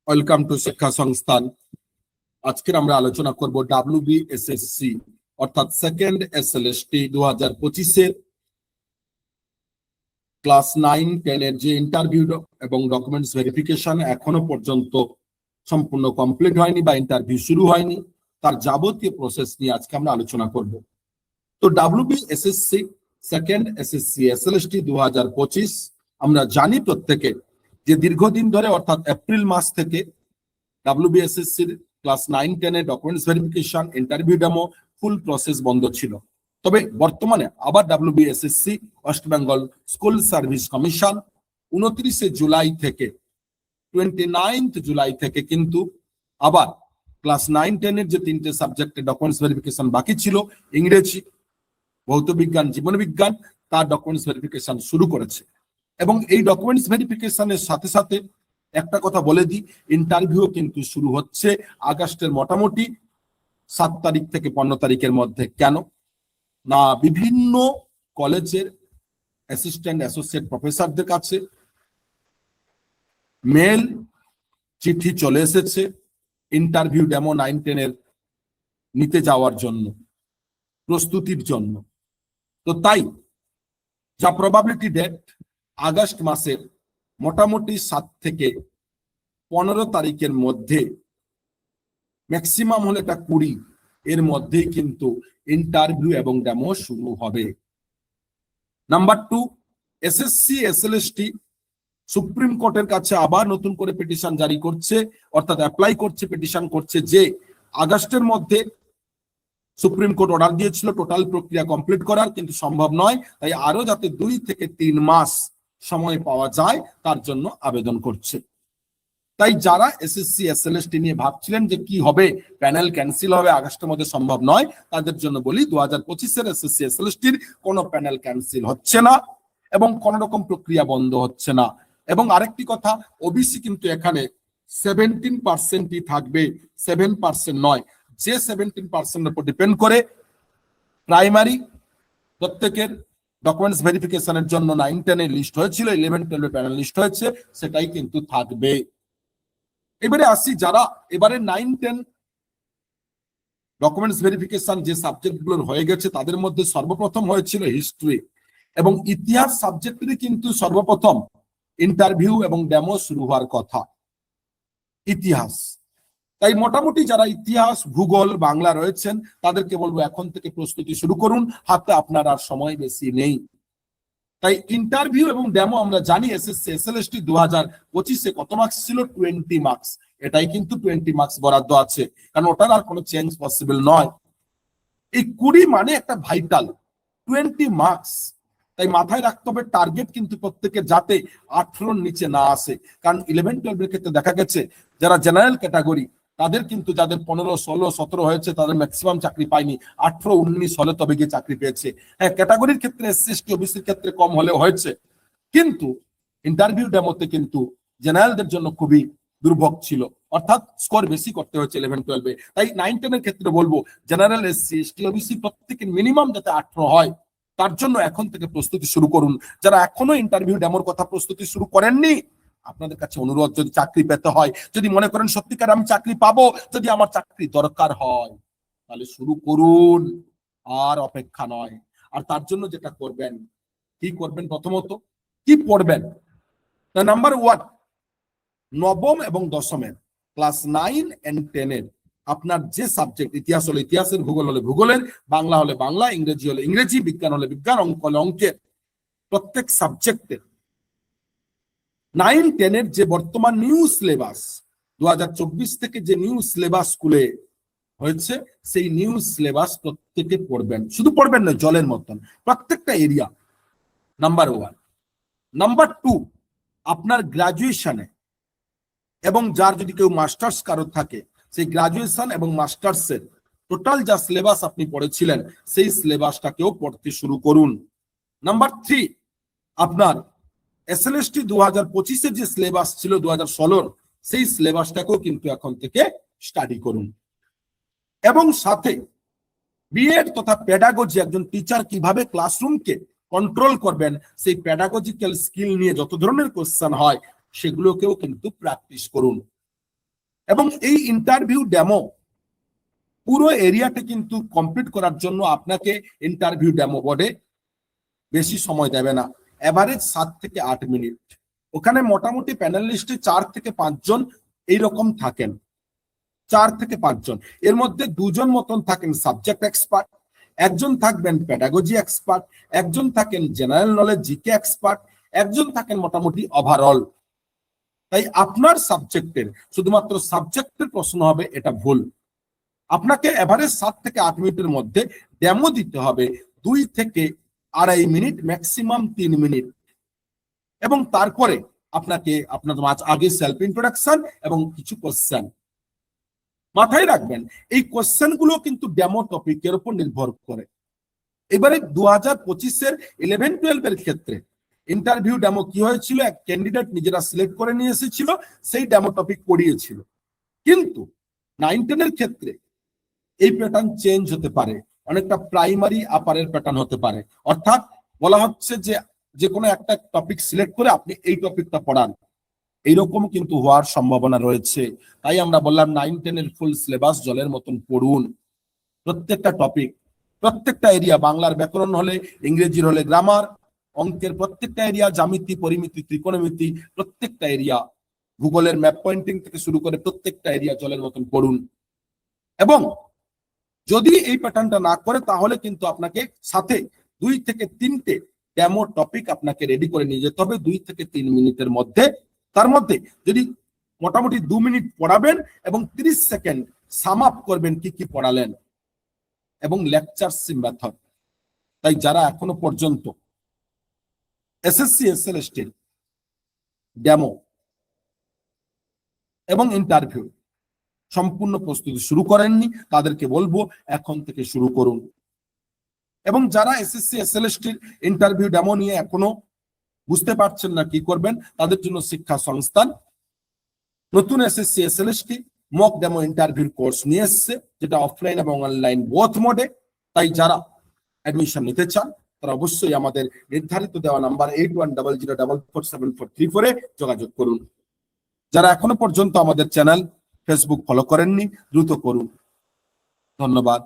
Welcome to শিক্ষা সংস্থান। আজকের আমরা আলোচনা করব WBSSC অর্থাৎ সেকেন্ড SLST 2025-এর ক্লাস 9-10 এর যে ইন্টারভিউ এবং ডকুমেন্টস ভেরিফিকেশন এখনো পর্যন্ত সম্পূর্ণ কমপ্লিট হয়নি বা ইন্টারভিউ শুরু হয়নি, তার যাবতীয় প্রসেস নিয়ে আজকে আমরা আলোচনা করব। তো WBSSC সেকেন্ড SSC SLST 2025 আমরা জানি প্রত্যেকে যে দীর্ঘদিন ধরে অর্থাৎ এপ্রিল মাস থেকে WBSSC ক্লাস 9-10 এর ডকুমেন্টস ভেরিফিকেশন, ইন্টারভিউ ডেমো ফুল প্রসেস বন্ধ ছিল। তবে বর্তমানে আবার WBSSC West Bengal school service commission 29 July থেকে 29 জুলাই থেকে কিন্তু আবার ক্লাস 9-10 এর যে তিনটে সাবজেক্টে ডকুমেন্টস ভেরিফিকেশন বাকি ছিল, ইংরেজি, ভৌত বিজ্ঞান, জীবন বিজ্ঞান, তার ডকুমেন্টস ভেরিফিকেশন শুরু করেছে। এবং এই ডকুমেন্টস ভেরিফিকেশনের সাথে সাথে একটা কথা বলে দিই, ইন্টারভিউ কিন্তু শুরু হচ্ছে আগস্টের মোটামুটি 7 তারিখ থেকে 15 তারিখের মধ্যে। কেন না, বিভিন্ন কলেজের অ্যাসিস্ট্যান্ট অ্যাসোসিয়েট প্রফেসরদের কাছে মেল চিঠি চলে এসেছে ইন্টারভিউ ডেমো 9-10 এর নিতে যাওয়ার জন্য, প্রস্তুতির জন্য। তো তাই যা প্রবাবিলিটি ডেট আগস্ট মাসের মোটামুটি 7 থেকে 15 তারিখের মধ্যে, ম্যাক্সিমাম হলে এটা 20 এর মধ্যেই কিন্তু ইন্টারভিউ এবং ডেমো শুরু হবে। নাম্বার 2, SSC SLST সুপ্রিম কোর্টের কাছে আবার নতুন করে পিটিশন জারি করছে, অর্থাৎ অ্যাপ্লাই করছে, পিটিশন করছে যে আগস্টের মধ্যে সুপ্রিম কোর্ট অর্ডার দিয়েছিল টোটাল প্রক্রিয়া কমপ্লিট করার, কিন্তু সম্ভব নয়, তাই আরো যাতে 2 থেকে 3 মাস সময় পাওয়া যায় তার জন্য আবেদন করছে। তাই যারা SSC SLST নিয়ে ভাবছিলেন যে কি হবে, প্যানেল ক্যান্সেল হবে, আগস্টের মধ্যে সম্ভব নয়, তাদের জন্য বলি 2025-এর SSC SLSTর কোনো প্যানেল ক্যান্সেল হচ্ছে না এবং কোন রকম প্রক্রিয়া বন্ধ হচ্ছে না। এবং আরেকটি কথা, ওবিসি কিন্তু এখানে 17%ই থাকবে, 7% নয়। যে 17% উপর ডিপেন্ড করে প্রাইমারি প্রত্যেকের ডকুমেন্টস ভেরিফিকেশনের জন্য 9-10 এর লিস্ট হয়েছিল, 11-12 প্যানেল লিস্ট হয়েছে, সেটাই কিন্তু থাকবে। এবারে আসি যারা এবারে 9-10 ডকুমেন্টস ভেরিফিকেশন যে সাবজেক্টগুলোর হয়ে গেছে, তাদের মধ্যে সর্বপ্রথম হয়েছিল হিস্ট্রি এবং ইতিহাস সাবজেক্টেরই কিন্তু সর্বপ্রথম ইন্টারভিউ এবং ডেমো শুরু হওয়ার কথা, ইতিহাস। তাই মোটামুটি যারা ইতিহাস, ভূগোল, বাংলা রয়েছেন তাদেরকে বলবো এখন থেকে প্রস্তুতি শুরু করুন, হাতে আপনার আর সময় বেশি নেই। তাই ইন্টারভিউ এবং ডেমো আমরা জানি SSC SLST 2025-এ কত মার্কস ছিল, 20 মার্কস। এটাই কিন্তু 20 মার্কস বরাদ্দ আছে, কারণ ওটার আর কোনো চেঞ্জ পসিবল নয়। এই 20 মানে একটা ভাইটাল 20 মার্কস। তাই মাথায় রাখতে হবে টার্গেট কিন্তু প্রত্যেকের যাতে 18-র নিচে না আসে, কারণ 11-12 এর ক্ষেত্রে দেখা গেছে যারা জেনারেল ক্যাটাগরি তাদের কিন্তু যাদের 15, 16, 17 হয়েছে তাদের ম্যাক্সিমাম চাকরি পায়নি, 18, 19 হলে তবে গিয়ে চাকরি পেয়েছে। হ্যাঁ, ক্যাটাগরির ক্ষেত্রে SC ST OBC-র ক্ষেত্রে কম হলেও হয়েছে, কিন্তু ইন্টারভিউ ডেমোতে কিন্তু জেনারেলদের জন্য খুবই দুর্ভোগ ছিল, অর্থাৎ স্কোর বেশি করতে হয়েছে 11-12-এ। তাই 9-10 এর ক্ষেত্রে বলবো জেনারেল, SC ST OBC প্রত্যেকের মিনিমাম যাতে 18 হয়, তার জন্য এখন থেকে প্রস্তুতি শুরু করুন। যারা এখনো ইন্টারভিউ ডেমোর কথা প্রস্তুতি শুরু করেননি, আপনাদের কাছে অনুরোধ, যদি চাকরি পেতে হয়, যদি মনে করেন সত্যিকার আমি চাকরি পাবো, যদি আমার চাকরি দরকার হয়, তাহলে শুরু করুন, আর অপেক্ষা নয়। আর তার জন্য যেটা করবেন, কি করবেন, প্রথমত কি পড়বেন। নাম্বার 1, নবম এবং দশমের ক্লাস 9 and 10 এর আপনার যে সাবজেক্ট, ইতিহাস হলে ইতিহাসের, ভূগোল হলে ভূগোলের, বাংলা হলে বাংলা, ইংরেজি হলে ইংরেজি, বিজ্ঞান হলে বিজ্ঞান, অঙ্ক হলে অঙ্কের, প্রত্যেক সাবজেক্টের 9-10 এর যে বর্তমান নিউ সিলেবাস 2024 থেকে যে নিউ সিলেবাস স্কুলে হয়েছে, সেই নিউ সিলেবাস প্রত্যেকে পড়বেন। শুধু পড়বেন না, জলের মতন প্রত্যেকটা এরিয়া, নাম্বার 1। নাম্বার 2, আপনার গ্রাজুয়েশনে এবং যার যদি কেউ মাস্টার্স কারো থাকে, সেই গ্রাজুয়েশন এবং মাস্টার্সের টোটাল যা সিলেবাস আপনি পড়েছিলেন সেই সিলেবাসটাকেও পড়তে শুরু করুন। নাম্বার 3, আপনার SLST 2025-এর যে সিলেবাস ছিল 2016-র, সেই সিলেবাসটাকেও কিন্তু এখন থেকে স্টাডি করুন। এবং সাথে বিএড তথা প্যাডাগজি, একজন টিচার কিভাবে ক্লাসরুমকে কন্ট্রোল করবেন, সেই প্যাডাগজিক্যাল স্কিল নিয়ে যত ধরনের কোশ্চেন হয় সেগুলোকেও কিন্তু প্র্যাকটিস করুন। এবং এই ইন্টারভিউ ডেমো পুরো এরিয়াটা কিন্তু কমপ্লিট করার জন্য আপনাকে ইন্টারভিউ ডেমো বোর্ডে বেশি সময় দেবে না, এভারেজ 7 থেকে 8 মিনিট। ওখানে মোটামুটি প্যানেলিস্টে 4 থেকে 5 জন এইরকম থাকেন, 4 থেকে 5 জন। এর মধ্যে 2 জন মতন থাকেন সাবজেক্ট এক্সপার্ট, একজন থাকবেন প্যাডাগজি এক্সপার্ট, একজন থাকেন জেনারেল নলেজ জিকে এক্সপার্ট, একজন থাকেন মোটামুটি ওভারঅল। তাই আপনার সাবজেক্টের শুধুমাত্র সাবজেক্টের প্রশ্ন হবে, এটা ভুল। আপনাকে এভারেজ 7 থেকে 8 মিনিটের মধ্যে ডেমো দিতে হবে, 2 থেকে 2.5 মিনিট, ম্যাক্সিমাম 3 মিনিট। এবং তারপরে আপনাকে আপনার আগে সেলফ ইন্ট্রোডাকশন এবং কিছু কোশ্চেন মাথায় রাখবেন। এই কোশ্চেন গুলো কিন্তু ডেমো টপিকের উপর নির্ভর করে। এবারে 2025-এর 11-12 ক্ষেত্রে ইন্টারভিউ ডেমো কি হয়েছিল, এক ক্যান্ডিডেট নিজেরা সিলেক্ট করে নিয়ে এসেছিল, সেই ডেমো টপিক পড়িয়েছিল। কিন্তু 9-10-এর ক্ষেত্রে এই প্যাটার্ন চেঞ্জ হতে পারে, অনেকটা প্রাইমারি আপারের প্যাটার্ন হতে পারে। অর্থাৎ বলা হচ্ছে যে কোনো একটা টপিক সিলেক্ট করে আপনি এই টপিকটা পড়ান, এইরকম কিন্তু হওয়ার সম্ভাবনা রয়েছে। তাই আমরা বললাম 9-10-এর ফুল সিলেবাস জলের মতন পড়ুন। প্রত্যেকটা টপিক, প্রত্যেকটা এরিয়া, বাংলার ব্যাকরণ হলে, ইংরেজির হলে গ্রামার, অঙ্কের প্রত্যেকটা এরিয়া, জ্যামিতি, পরিমিতি, ত্রিকোণমিতি, প্রত্যেকটা এরিয়া, ভূগোলের ম্যাপ পয়েন্টিং থেকে শুরু করে প্রত্যেকটা এরিয়া জলের মতন পড়ুন। এবং যদি এই প্যাটার্নটা না করে তাহলে কিন্তু আপনাকে সাথে 2 থেকে 3টে ডেমো টপিক আপনাকে রেডি করে নিয়ে যেতে হবে 2 থেকে 3 মিনিটের মধ্যে। তার মধ্যে যদি মোটামুটি 2 মিনিট পড়াবেন এবং 30 সেকেন্ড সাম আপ করবেন কি কি পড়ালেন, এবং লেকচারশিপ মেথড। তাই যারা এখনো পর্যন্ত এসএসসি এসএলএসটি ডেমো এবং ইন্টারভিউ সম্পূর্ণ প্রস্তুতি শুরু করেননি, তাদেরকে বলবো এখন থেকে শুরু করুন। এবং যারা এসএসসি এসএলএসটির ইন্টারভিউ ডেমো নিয়ে এখনো বুঝতে পারছেন না কি করবেন, তাদের জন্য শিক্ষা সংস্থান নতুন SSC SLST mock demo interview course নিয়ে এসছে, যেটা অফলাইন এবং অনলাইন বোথ মোডে। তাই যারা অ্যাডমিশন নিতে চান তারা অবশ্যই আমাদের নির্ধারিত দেওয়া নাম্বার 8100447434 যোগাযোগ করুন। যারা এখনো পর্যন্ত আমাদের চ্যানেল ফেসবুক ফলো করেননি দ্রুত করুন। ধন্যবাদ।